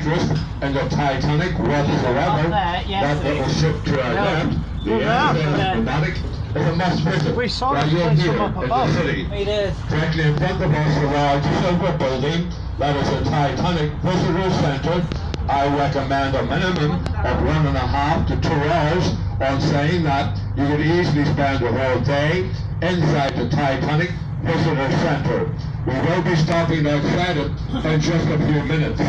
interest in the Titanic whatsoever, that little ship to our left, the emblematic, is a must visit. We saw right it here place from up in above. the city. We did. Directly in front of us, a large silver building that is a Titanic Visitor Centre. I recommend a minimum of 1.5 to 2 hours on saying that you could easily spend the whole day inside the Titanic Visitor Centre. We will be stopping outside it in just a few minutes.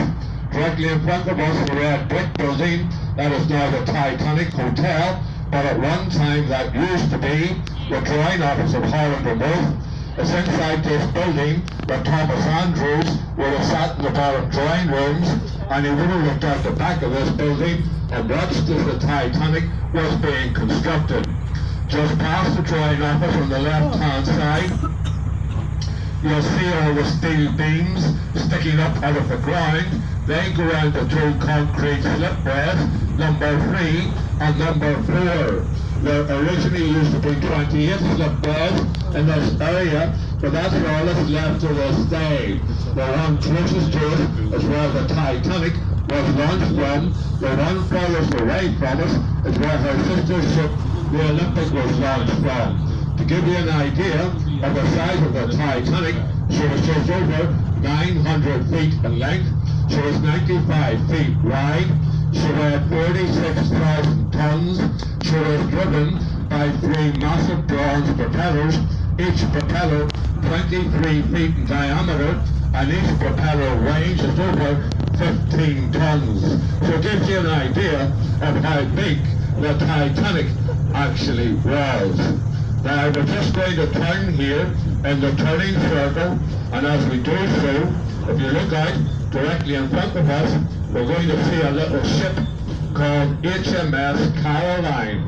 Directly in front of us, the red brick building that is now the Titanic Hotel, but at one time that used to be the drawing office of Holland Remote. It's inside this building that Thomas Andrews would have sat in the bottom drawing rooms, and he would have looked out the back of this building and watched as the Titanic was being constructed. Just past the drawing office on the left-hand side, you'll see all the steel beams sticking up out of the ground. They go around the two concrete slipways, number 3 and number 4. There originally used to be 28 slipways in this area, but that's all that's left to this day. The one closest to it is where the Titanic was launched from. The one furthest away from us is where her sister ship, the Olympic, was launched from. To give you an idea of the size of the Titanic, she was just over 900 feet in length. She was 95 feet wide. She weighed 46,000 tons. She was driven by 3 massive bronze propellers, each propeller 23 feet in diameter, and each propeller weighs just over 15 tons. So it gives you an idea of how big the Titanic actually was. Now we're just going to turn here in the turning circle, and as we do so, if you look out directly in front of us, we're going to see a little ship called HMS Caroline.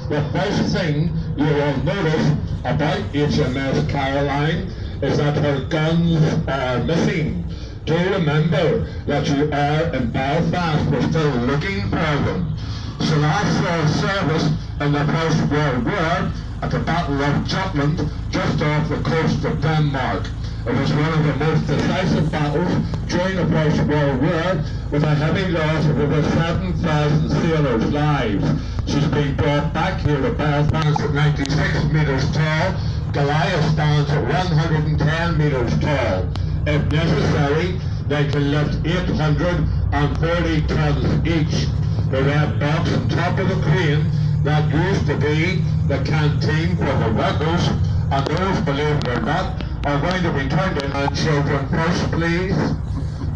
The first thing you will notice about HMS Caroline is that her guns are missing. Do remember that you are in Belfast, we're still looking for them. She last saw service in the First World War at the Battle of Jutland, just off the coast of Denmark. It was one of the most decisive battles during the First World War, with a heavy loss of over 7,000 sailors' lives. She's been brought back here to Belfast at 96 metres tall. Goliath stands at 110 metres tall. If necessary, they can lift 840 tons each. The red box on top of the crane that used to be the canteen for the workers, and those, believe it or not, are going to be turned in. And children first, please.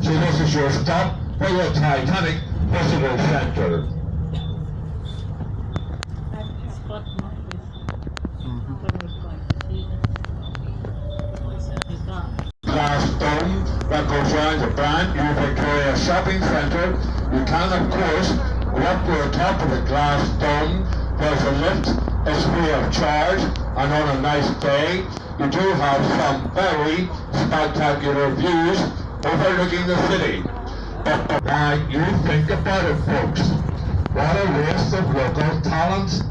So this is your stop for the Titanic Visitor Centre. Glass dome that goes around the brand new Victoria Shopping Centre. You can, of course, go up to the top of the glass dome. There's a lift, it's free of charge, and on a nice day, you do have some very spectacular views overlooking the city. But now you think about it, folks. What a waste of local talent.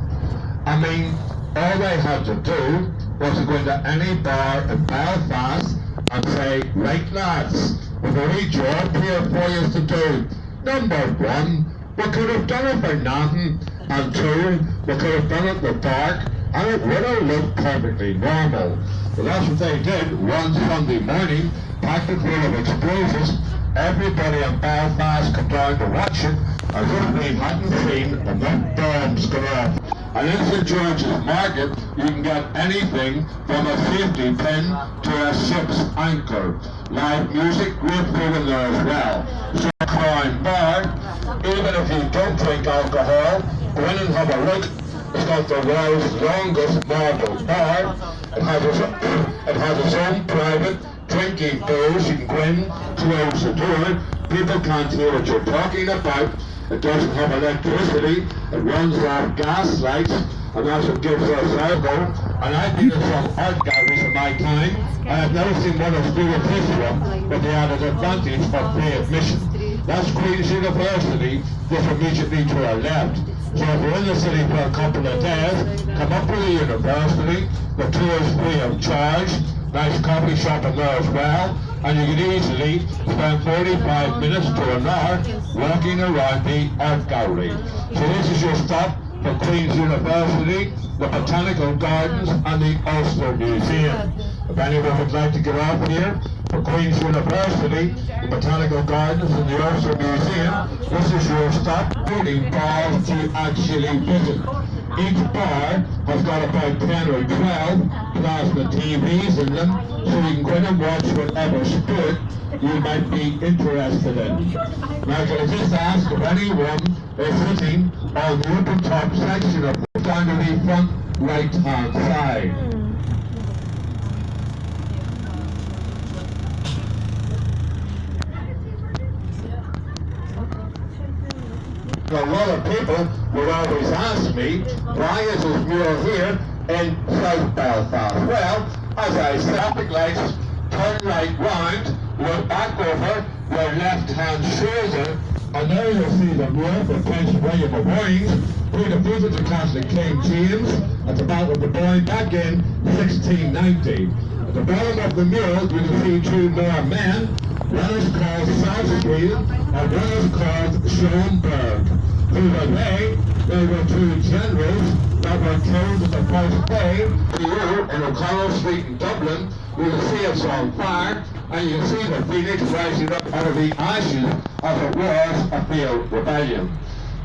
I mean, all they had to do was to go into any bar in Belfast and say, right lads, we've a wee job here for you to do. Number 1, we could have done it for nothing, and 2, we could have done it in the dark, and it would have looked perfectly normal. Well, that's what they did one Sunday morning, packed it full of explosives. Everybody in Belfast come down to watch it, as if they hadn't seen enough bombs go off. And in St. George's Market, you can get anything from a safety pin to a ship's anchor. Live music, great food in there as well. So Crown Bar, even if you don't drink alcohol, go in and have a look. It's got the world's longest marble bar. It has its own private drinking booze. You can go in, close the door. People can't hear what you're talking about. It doesn't have electricity. It runs off gas lights, and that's what gives us alcohol. And I've been in some art galleries in my time. I have never seen one as good as this one, with the added advantage of free admission. That's Queen's University, just immediately to our left. So if you're in the city for a couple of days, come up to the university. The tour is free of charge. Nice coffee shop in there as well. and you can easily spend 45 minutes to an hour walking around the art gallery. So this is your stop for Queen's University, the Botanical Gardens and the Ulster Museum. If anyone would like to get off here for Queen's University, the Botanical Gardens and the Ulster Museum, this is your stop. Reading bars to actually visit. Each bar has got about 10 or 12 plasma TVs in them, so you can go in and watch whatever sport you might be interested in. Now, can I just ask if anyone is sitting on the upper top section of the down to the front right-hand side? A lot of people would always ask me, why is this mural here in South Belfast? Well, as I said, traffic lights, turn right round, look back over your left-hand shoulder, and there you'll see the mural for Prince William of Wales, who defeated the Catholic King James at the Battle of the Boyne back in 1690. At the bottom of the mural, you can see two more men. One is called Southfield and one is called Schoenberg. Who were they? They were two generals that were killed in the first day. Here in O'Connell Street in Dublin, you can see it's on fire, and you can see the phoenix rising up out of the ashes as it was a failed rebellion.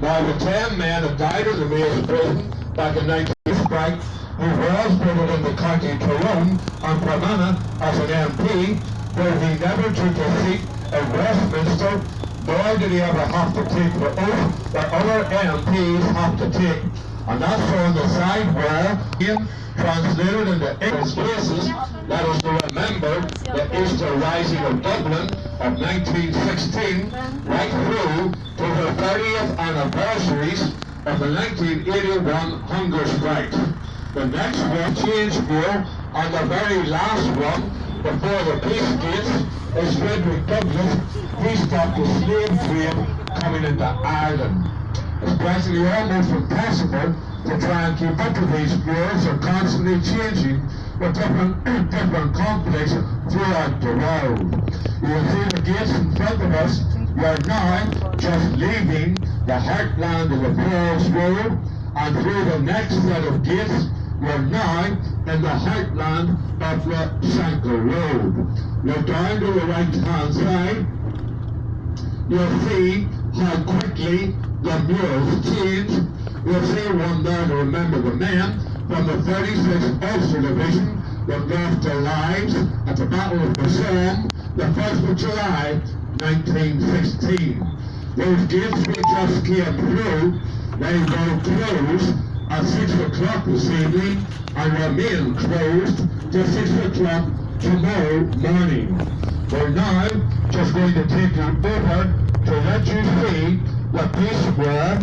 Now the 10 men that died in the Mayor's prison back in 1965, who was voted in the County Tyrone and Fermanagh as an MP, though he never took a seat in Westminster, nor did he ever have to take the oath that other MPs have to take. And that's on the side where, in translated into English places, let us remember the Easter Rising of Dublin of 1916, right through to the 30th anniversaries of the 1981 hunger strikes. The next one changed here, and the very last one, before the peace gates, is Frederick Douglass. He stopped the slave trade coming into Ireland. It's practically almost impossible to try and keep up with these murals. They're constantly changing with different conflicts throughout the world. You will see the gates in front of us. We are now just leaving the heartland of the Falls Road, and through the next set of gates, we're now in the heartland of the Shankill Road. Look down to the right-hand side. You'll see how quickly the murals change. You'll see one there to remember the men from the 36th Ulster Division that lost their lives at the Battle of the Somme, the 1st of July, 1916. Those gates we just came through, they will close at 6 o'clock this evening and remain closed till 6 o'clock tomorrow morning. We're now just going to take you over to let you see the Peace Square.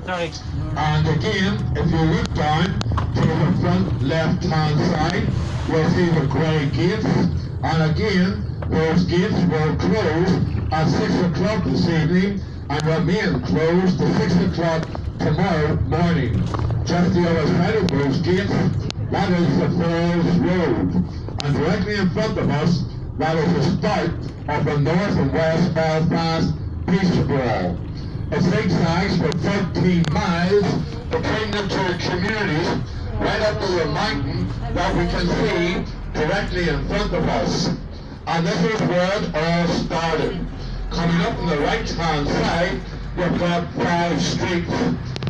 Sorry. And again, if you look down to the front left-hand side, you'll see the grey gates. And again, those gates will close at 6 o'clock this evening and remain closed till 6 o'clock tomorrow morning. Just the other side of those gates, that is the Falls Road. And directly in front of us, that is the start of the North and West Belfast Peace Wall. It zigzags for 13 miles between the two communities, right up to the mountain that we can see directly in front of us. And this is where it all started. Coming up on the right-hand side, you've got 5 streets.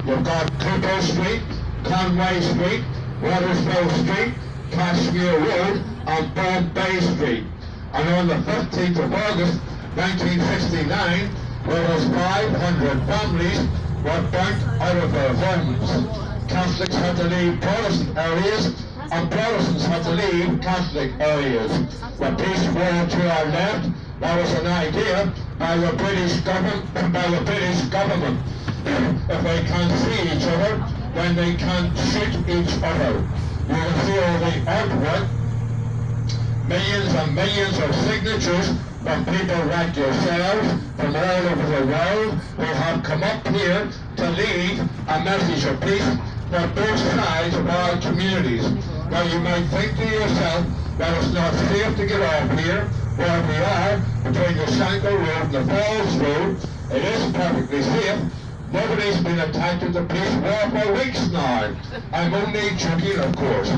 You've got Cooper Street, Conway Street, Watersville Street, Cashmere Road, and Bombay Street. And on the 15th of August, 1969, where those 500 families were burnt out of their homes. Catholics had to leave Protestant areas, and Protestants had to leave Catholic areas. The peace wall to our left, that was an idea by the British government. If they can't see each other, then they can't shoot each other. You can see all the artwork, millions and millions of signatures from people like yourselves from all over the world who have come up here to leave a message of peace for both sides of our communities. Now you might think to yourself that it's not safe to get off here where we are between the Shankill Road and the Falls Road. It is perfectly safe. Nobody's been attacked at the police war for weeks now. I'm only joking, of course.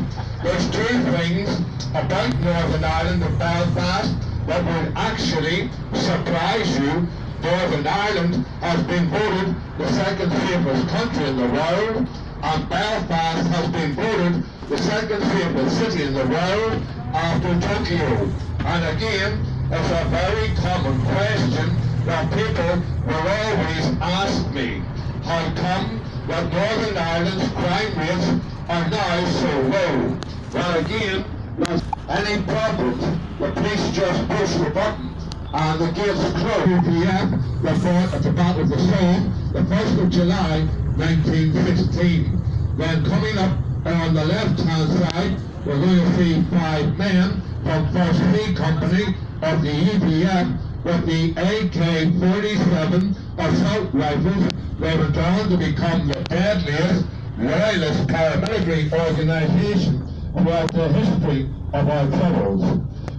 There's two things about Northern Ireland and Belfast that would actually surprise you. Northern Ireland has been voted the second safest country in the world, and Belfast has been voted the second safest city in the world after Tokyo. And again, it's a very common question that people will always ask me. How come that Northern Ireland's crime rates are now so low? Well, again, there's any problems. The police just push the button and the gates close. UPF were fought at the Battle of the Somme, the 1st of July, 1916. Then coming up on the left-hand side, we're going to see 5 men from 1st B Company of the UPF with the AK-47 assault rifles. They went on to become the deadliest loyalist paramilitary organization throughout the history of our troubles.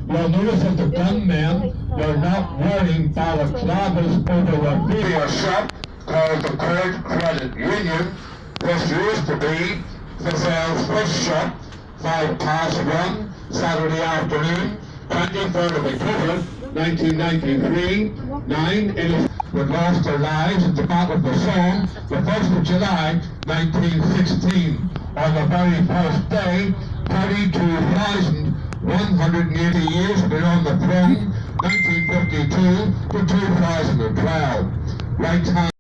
You'll notice that the gunmen were not wearing balaclavas over a beer shop called the Court Credit Union. This used to be Fizel's Fish Shop, 1:05, Saturday afternoon, 23rd of October, 1993. 9 innocent were lost their lives at the Battle of the Somme, the 1st of July, 1916. On the very first day, 32,180 years have been on the throne, 1952 to 2012. Right hand